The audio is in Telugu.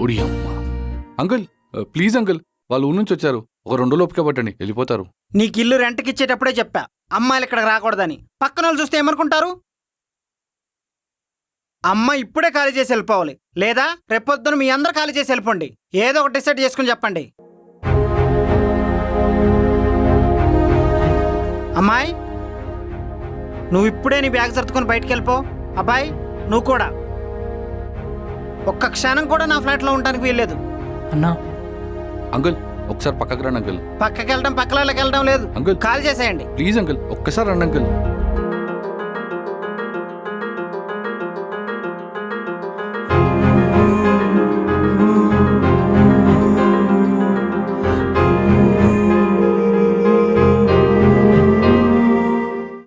ఒడి అమ్మ. అంకుల్ ప్లీజ్ అంకుల్, వాళ్ళు ఊరు నుంచి వచ్చారు, ఒక 2 రోజులు ఓపిక పట్టండి, వెళ్ళిపోతారు. నీకు ఇల్లు రెంట్కి ఇచ్చేటప్పుడే చెప్పా అమ్మాయిలు ఇక్కడికి రాకూడదని. పక్కన వాళ్ళు చూస్తే ఏమనుకుంటారు? అమ్మ ఇప్పుడే ఖాళీ చేసి వెళ్ళిపోవాలి, లేదా రేపొద్దున మీ అందరూ ఖాళీ చేసి వెళ్ళిపోండి. ఏదో ఒకటి డిసైడ్ చేసుకుని చెప్పండి. అమ్మాయి, నువ్వు ఇప్పుడే నీ బ్యాగ్ సర్దుకొని బయటికి వెళ్ళిపో. అబ్బాయి, నువ్వు కూడా ఒక్క క్షణం కూడా నా ఫ్లాట్లో ఉండడానికి వీల్లేదు. అన్నా అంకుల్ ఒకసారి పక్కకు రండి అంకుల్. పక్కకి వెళ్ళడం పక్కలకి వెళ్ళడం లేదు, అంకుల్ ఖాళీ చేసేయండి. ప్లీజ్ అంకుల్, ఒక్కసారి రండి అంకుల్.